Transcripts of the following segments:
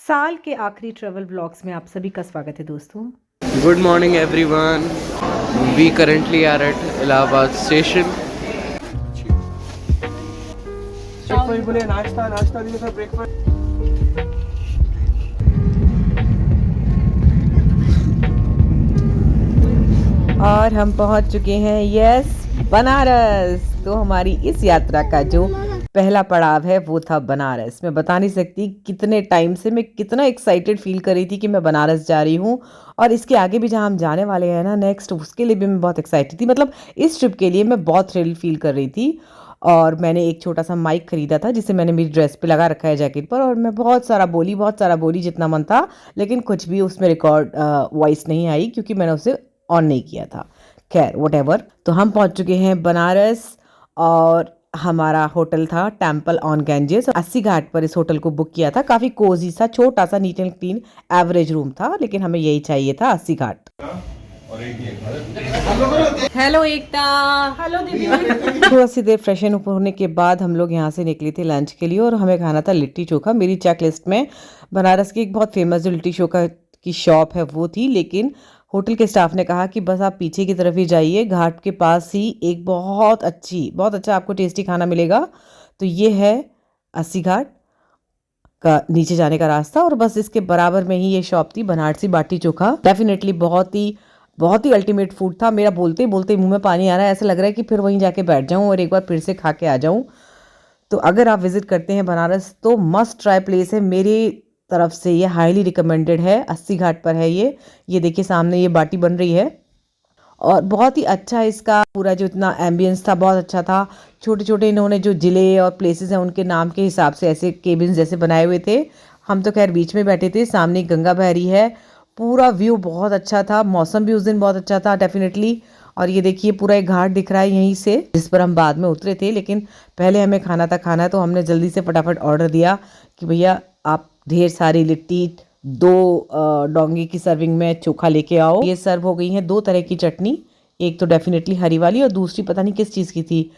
साल के आखिरी ट्रैवल व्लॉग्स में आप सभी का स्वागत है दोस्तों। Good morning everyone. We currently are at Allahabad station. बोले नाश्ता नाश्ता दिए था ब्रेकफास्ट। और हम पहुंच चुके हैं बनारस। तो हमारी इस यात्रा का जो पहला पड़ाव है वो था बनारस। मैं बता नहीं सकती कितने टाइम से मैं कितना एक्साइटेड फील कर रही थी कि मैं बनारस जा रही हूँ। और इसके आगे भी जहाँ हम जाने वाले हैं ना नेक्स्ट, उसके लिए भी मैं बहुत एक्साइटेड थी। मतलब इस ट्रिप के लिए मैं बहुत थ्रिल फील कर रही थी। और मैंने एक छोटा सा माइक खरीदा था जिसे मैंने मेरी ड्रेस पे लगा रखा है, जैकेट पर। और मैं बहुत सारा बोली जितना मन था, लेकिन कुछ भी उसमें रिकॉर्ड वॉइस नहीं आई क्योंकि मैंने उसे ऑन नहीं किया था। खैर वट। तो हम पहुंच चुके हैं बनारस और हमारा होटल था टेम्पल ऑन गैंजेस। 80 घाट पर इस होटल को बुक किया था। काफ़ी कोजी सा छोटा सा neat and clean average room था, लेकिन हमें यही चाहिए था 80 घाट। हेलो एकता। हेलो दीदी। थोड़ा सी देर फ्रेशन अप होने के बाद हम लोग यहाँ से निकले थे लंच के लिए और हमें खाना था लिट्टी चोखा। मेरी चेक लिस्ट में बनारस की एक बहुत फेमस जो लिट्टी चोखा की शॉप है वो थी, लेकिन होटल के स्टाफ ने कहा कि बस आप पीछे की तरफ ही जाइए, घाट के पास ही एक बहुत अच्छा आपको टेस्टी खाना मिलेगा। तो ये है 80 घाट का नीचे जाने का रास्ता और बस इसके बराबर में ही ये शॉप थी बनारसी बाटी चोखा। डेफिनेटली बहुत ही अल्टीमेट फूड था। मेरा बोलते ही बोलते मुंह में पानी आ रहा है। ऐसा लग रहा है कि फिर वहीं जाके बैठ जाऊं और एक बार फिर से खा के आ जाऊं। तो अगर आप विजिट करते हैं बनारस तो मस्ट ट्राई प्लेस है मेरी तरफ से। ये हाईली रिकमेंडेड है। 80 घाट पर है ये देखिए सामने ये बाटी बन रही है और बहुत ही अच्छा इसका पूरा जो इतना एम्बियंस था बहुत अच्छा था। छोटे छोटे इन्होंने जो जिले और प्लेसेस हैं उनके नाम के हिसाब से ऐसे केबिन्स जैसे बनाए हुए थे। हम तो खैर बीच में बैठे थे, सामने गंगा बह रही है। पूरा व्यू बहुत अच्छा था, मौसम भी उस दिन बहुत अच्छा था डेफिनेटली। और ये देखिए पूरा एक घाट दिख रहा है यहीं से, जिस पर हम बाद में उतरे थे। लेकिन पहले हमें खाना तो हमने जल्दी से फटाफट ऑर्डर दिया कि भैया आप ढेर सारी लिट्टी, 2 डोंगी की सर्विंग में चोखा लेके आओ। ये सर्व हो गई हैं 2 तरह की चटनी, एक तो डेफिनेटली हरी वाली और दूसरी पता नहीं किस चीज़ की थी।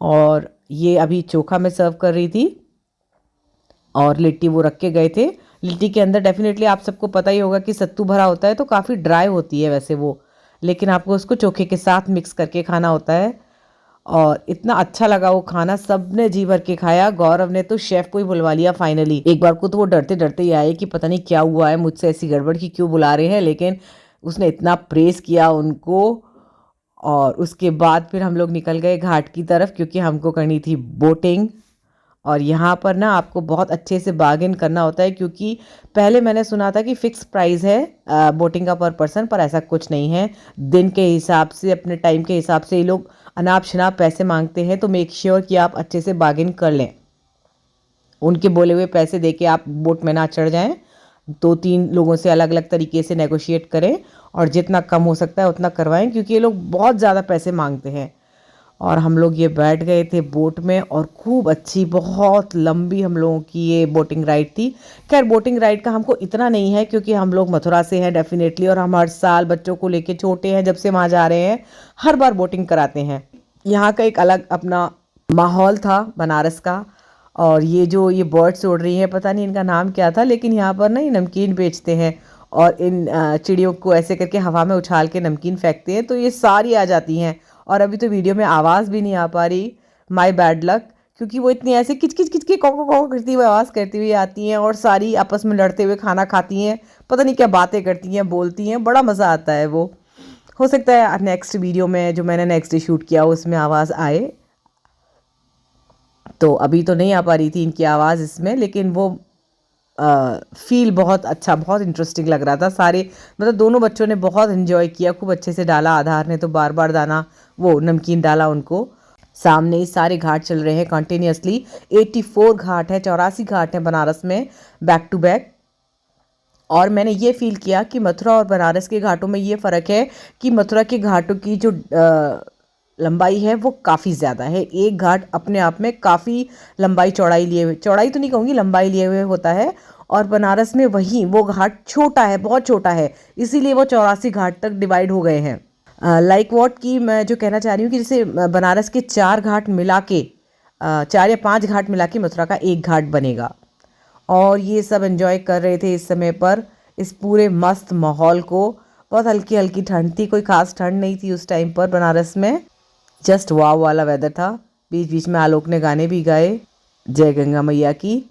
और ये अभी चोखा मैं सर्व कर रही थी और लिट्टी वो रख के गए थे। लिट्टी के अंदर डेफिनेटली आप सबको पता ही होगा कि सत्तू भरा होता है तो काफ़ी ड्राई होती है वैसे वो, लेकिन आपको उसको चोखे के साथ मिक्स करके खाना होता है। और इतना अच्छा लगा वो खाना, सबने जी भर के खाया। गौरव ने तो शेफ को ही बुलवा लिया फाइनली। एक बार को तो वो डरते डरते ही आए कि पता नहीं क्या हुआ है, मुझसे ऐसी गड़बड़ की क्यों बुला रहे हैं, लेकिन उसने इतना प्रेस किया उनको। और उसके बाद फिर हम लोग निकल गए घाट की तरफ क्योंकि हमको करनी थी बोटिंग। और यहाँ पर ना आपको बहुत अच्छे से बार्गेन करना होता है क्योंकि पहले मैंने सुना था कि फ़िक्स प्राइस है बोटिंग का पर पर्सन, पर ऐसा कुछ नहीं है। दिन के हिसाब से, अपने टाइम के हिसाब से ये लोग अनाप शनाप पैसे मांगते हैं। तो मेक श्योर कि आप अच्छे से बार्गेन कर लें, उनके बोले हुए पैसे दे के आप बोट में ना चढ़ जाएं। 2-3 लोगों से अलग अलग तरीके से नेगोशिएट करें और जितना कम हो सकता है उतना करवाएं क्योंकि ये लोग बहुत ज़्यादा पैसे मांगते हैं। और हम लोग ये बैठ गए थे बोट में और खूब अच्छी बहुत लंबी हम लोगों की ये बोटिंग राइड थी। खैर बोटिंग राइड का हमको इतना नहीं है क्योंकि हम लोग मथुरा से हैं डेफिनेटली, और हम हर साल बच्चों को लेके छोटे हैं जब से वहाँ जा रहे हैं हर बार बोटिंग कराते हैं। यहाँ का एक अलग अपना माहौल था बनारस का। और ये बर्ड्स उड़ रही हैं, पता नहीं इनका नाम क्या था, लेकिन यहाँ पर ना ये नमकीन बेचते हैं और इन चिड़ियों को ऐसे करके हवा में उछाल के नमकीन फेंकते हैं तो ये सारी आ जाती हैं। और अभी तो वीडियो में आवाज़ भी नहीं आ पा रही, माय बैड लक, क्योंकि वो इतनी ऐसे किच किच किच के कौ करती हुई आवाज़ करती हुई आती हैं और सारी आपस में लड़ते हुए खाना खाती हैं, पता नहीं क्या बातें करती हैं बोलती हैं, बड़ा मज़ा आता है वो। हो सकता है नेक्स्ट वीडियो में जो मैंने नेक्स्ट डे शूट किया उसमें आवाज़ आए। तो अभी तो नहीं आ पा रही थी इनकी आवाज़ इसमें, लेकिन वो फील बहुत अच्छा, बहुत इंटरेस्टिंग लग रहा था। सारे मतलब दोनों बच्चों ने बहुत इन्जॉय किया, खूब अच्छे से डाला। आधार ने तो बार बार दाना वो नमकीन डाला उनको। सामने ही सारे घाट चल रहे हैं कंटिन्यूसली। 84 घाट है, 84 घाट है बनारस में बैक टू बैक। और मैंने ये फील किया कि मथुरा और बनारस के घाटों में ये फ़र्क है कि मथुरा के घाटों की जो लंबाई है वो काफ़ी ज़्यादा है। एक घाट अपने आप में काफ़ी लंबाई चौड़ाई लिए हुए, चौड़ाई तो नहीं कहूँगी, लंबाई लिए हुए होता है। और बनारस में वो घाट छोटा है, बहुत छोटा है, इसीलिए वो 84 घाट तक डिवाइड हो गए हैं। लाइक वॉट की मैं जो कहना चाह रही हूँ कि जैसे बनारस के 4 घाट मिला के 4 या 5 घाट मिला के मथुरा का एक घाट बनेगा। और ये सब एंजॉय कर रहे थे इस समय पर इस पूरे मस्त माहौल को। बहुत हल्की हल्की ठंड थी, कोई ख़ास ठंड नहीं थी उस टाइम पर बनारस में। जस्ट वाव वाला वेदर था। बीच बीच में आलोक ने गाने भी गाए जय गंगा मैया की।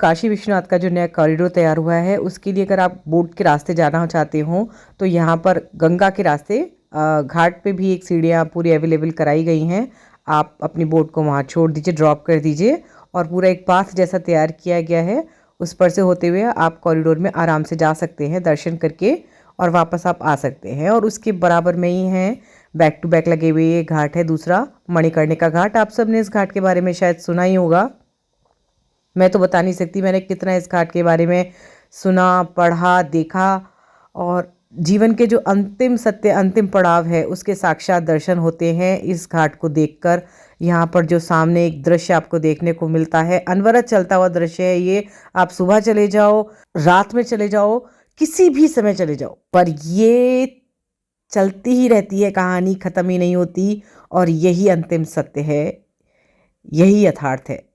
काशी विश्वनाथ का जो नया कॉरिडोर तैयार हुआ है उसके लिए अगर आप बोट के रास्ते जाना चाहते हो तो यहाँ पर गंगा के रास्ते घाट पे भी एक सीढ़ियाँ पूरी अवेलेबल कराई गई हैं। आप अपनी बोट को वहाँ छोड़ दीजिए, ड्रॉप कर दीजिए और पूरा एक पाथ जैसा तैयार किया गया है। उस पर से होते हुए आप कॉरिडोर में आराम से जा सकते हैं दर्शन करके और वापस आप आ सकते हैं। और उसके बराबर में ही है बैक टू बैक लगे हुए ये घाट है दूसरा मणिकर्णिका घाट। आप सब ने इस घाट के बारे में शायद सुना ही होगा, मैं तो बता नहीं सकती मैंने कितना इस घाट के बारे में सुना, पढ़ा, देखा। और जीवन के जो अंतिम सत्य, अंतिम पड़ाव है उसके साक्षात दर्शन होते हैं इस घाट को देखकर। यहाँ पर जो सामने एक दृश्य आपको देखने को मिलता है, अनवरत चलता हुआ दृश्य है ये। आप सुबह चले जाओ, रात में चले जाओ, किसी भी समय चले जाओ, पर ये चलती ही रहती है कहानी, ख़त्म ही नहीं होती। और यही अंतिम सत्य है, यही यथार्थ है।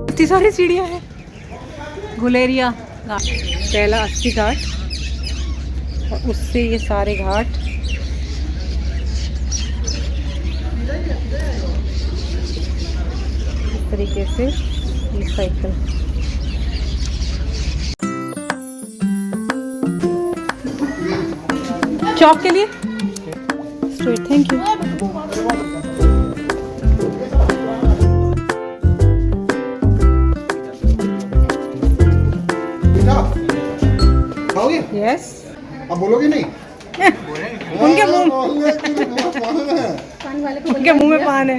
इतनी सारी सीढ़ियाँ हैं। गुलेरिया घाट, पहला 80 घाट और उससे ये सारे घाट। इस तरीके से ये साइकिल। चौक के लिए स्ट्रेट। Thank you. यस। अब बोलोगे नहीं? उनके मुंह में पान है।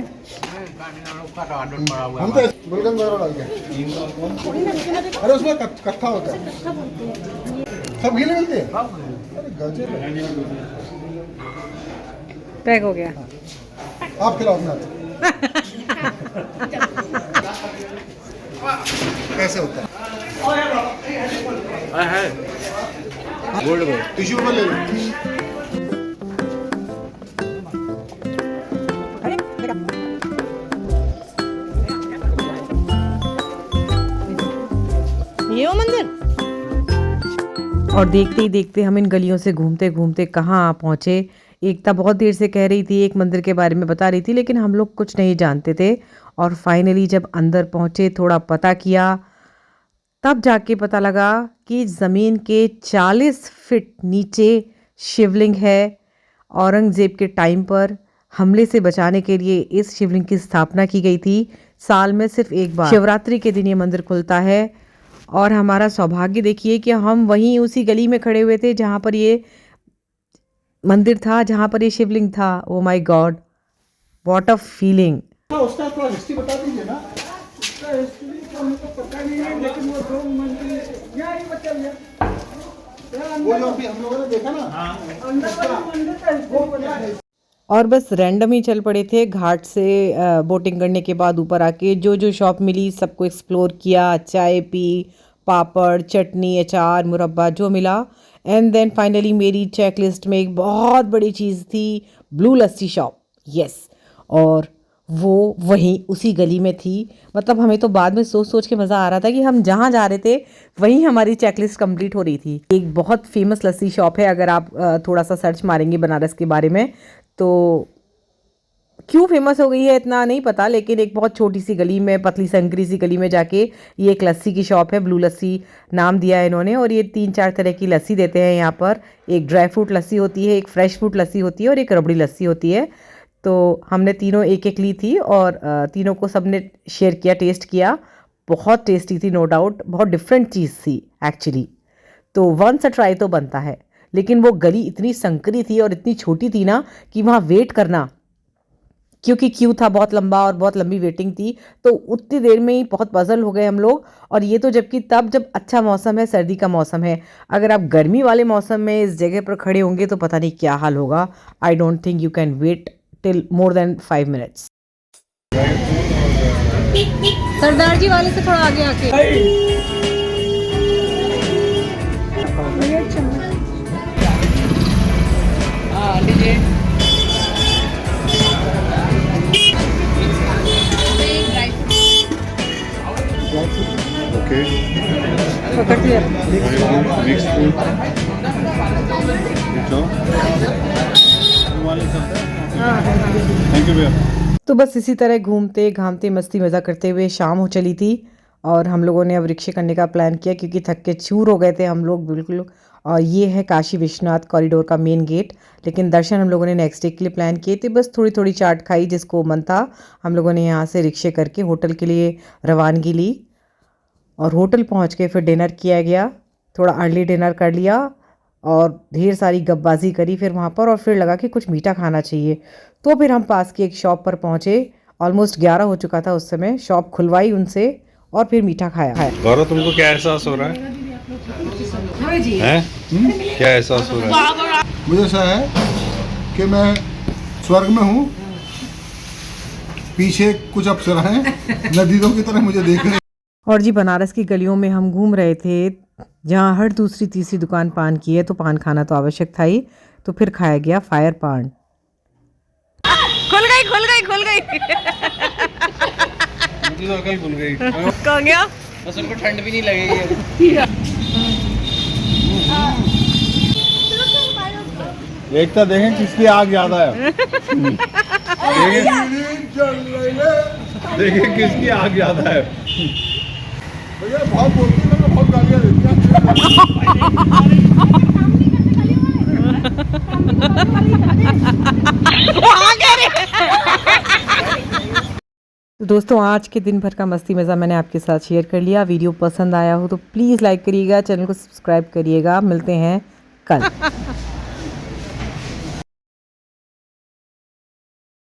हम तो बुलगन वगैरह डाल के। अरे उसमें कट्ठा होता है, सब घी मिलते हैं। अरे गजब है। पैक हो गया। आप खिलाओ अपना। कैसे होता है? गोल्ड में टिश्यू पेपर ले लो। ये वो मंदिर। और देखते ही देखते हम इन गलियों से घूमते घूमते कहाँ पहुँचे। एकता बहुत देर से कह रही थी, एक मंदिर के बारे में बता रही थी, लेकिन हम लोग कुछ नहीं जानते थे। और फाइनली जब अंदर पहुँचे, थोड़ा पता किया, तब जाके पता लगा कि ज़मीन के 40 फीट नीचे शिवलिंग है। औरंगज़ेब के टाइम पर हमले से बचाने के लिए इस शिवलिंग की स्थापना की गई थी। साल में सिर्फ एक बार शिवरात्रि के दिन ये मंदिर खुलता है। और हमारा सौभाग्य देखिए कि हम वहीं उसी गली में खड़े हुए थे जहाँ पर ये मंदिर था, जहाँ पर ये शिवलिंग था। Oh my God, what a feeling. उसका थोड़ा हिस्ट्री बता दीजिए ना। उसका हिस्ट्री तो हमको पता नहीं है, लेकिन वो दो मंदिर यहाँ ही बचा लिया। वो जो अभी हम लोगों ने देखा ना, अंदर वाला मंदिर का वो बना है। और बस रैंडम ही चल पड़े थे। घाट से बोटिंग करने के बाद ऊपर आके जो जो शॉप मिली सबको एक्सप्लोर किया, चाय पी, पापड़, चटनी, अचार, मुरब्बा जो मिला। एंड देन फाइनली मेरी चेक लिस्ट में एक बहुत बड़ी चीज़ थी, ब्लू लस्सी शॉप। यस, और वो वहीं उसी गली में थी। मतलब हमें तो बाद में सोच सोच के मज़ा आ रहा था कि हम जहाँ जा रहे थे वहीं हमारी चेकलिस्ट कंप्लीट हो रही थी। एक बहुत फेमस लस्सी शॉप है, अगर आप थोड़ा सा सर्च मारेंगे बनारस के बारे में तो क्यों फेमस हो गई है इतना नहीं पता, लेकिन एक बहुत छोटी सी गली में, पतली संकरी सी गली में जाके ये एक लस्सी की शॉप है। ब्लू लस्सी नाम दिया है इन्होंने, और ये 3-4 तरह की लस्सी देते हैं यहाँ पर। एक ड्राई फ्रूट लस्सी होती है, एक फ्रेश फ्रूट लस्सी होती है और एक रबड़ी लस्सी होती है। तो हमने तीनों एक एक ली थी और तीनों को सबने शेयर किया, टेस्ट किया। बहुत टेस्टी थी, नो डाउट। बहुत डिफरेंट चीज़ थी एक्चुअली, तो वंस अ ट्राई तो बनता है। लेकिन वो गली इतनी संकरी थी और इतनी छोटी थी ना कि वहाँ वेट करना, क्योंकि क्यू था बहुत लंबा और बहुत लंबी वेटिंग थी, तो उतनी देर में ही बहुत पजल हो गए हम लोग। और ये तो जबकि तब जब अच्छा मौसम है, सर्दी का मौसम है। अगर आप गर्मी वाले मौसम में इस जगह पर खड़े होंगे तो पता नहीं क्या हाल होगा। I don't think you can wait till more than 5 minutes. सरदार जी वाले से थोड़ा आगे आके। ओके, पकड़ लिया। मिक्स फ्रूट, थैंक यू भैया। तो बस इसी तरह घूमते घामते मस्ती मज़ा करते हुए शाम हो चली थी और हम लोगों ने अब रिक्शे करने का प्लान किया, क्योंकि थक के चूर हो गए थे हम लोग बिल्कुल। और ये है काशी विश्वनाथ कॉरिडोर का मेन गेट। लेकिन दर्शन हम लोगों ने नेक्स्ट डे के लिए प्लान किए थे। बस थोड़ी थोड़ी चाट खाई जिसको मन था। हम लोगों ने यहाँ से रिक्शे करके होटल के लिए रवानगी ली और होटल पहुँच के फिर डिनर किया गया। थोड़ा अर्ली डिनर कर लिया और ढेर सारी गप्पबाजी करी फिर वहाँ पर, और फिर लगा कि कुछ मीठा खाना चाहिए। तो फिर हम पास की एक शॉप पर पहुँचे। ऑलमोस्ट 11 हो चुका था उस समय। शॉप खुलवाई उनसे और फिर मीठा खाया। गौरव, तुमको क्या एहसास हो रहा है? हैं? क्या एहसास हो रहा है? मुझे ऐसा है कि मैं स्वर्ग में हूँ, पीछे कुछ अप्सराएं नदियों की तरह मुझे देख रही। और जी बनारस की गलियों में हम घूम रहे थे, जहाँ हर दूसरी तीसरी दुकान पान की है, तो पान खाना तो आवश्यक था ही। तो फिर खाया गया फायर पान। खुल गई खुल गई खुल गई। भूल गई। कहाँ गया? बस उनको ठंड भी नहीं लगेगी। एकता देखें किसकी आग ज्यादा है। देखें किसकी आग ज्यादा है। भैया बहुत बोलती है, बहुत गालियाँ देती है। तो दोस्तों आज के दिन भर का मस्ती मज़ा मैंने आपके साथ शेयर कर लिया। वीडियो पसंद आया हो तो प्लीज़ लाइक करिएगा, चैनल को सब्सक्राइब करिएगा। मिलते हैं कल।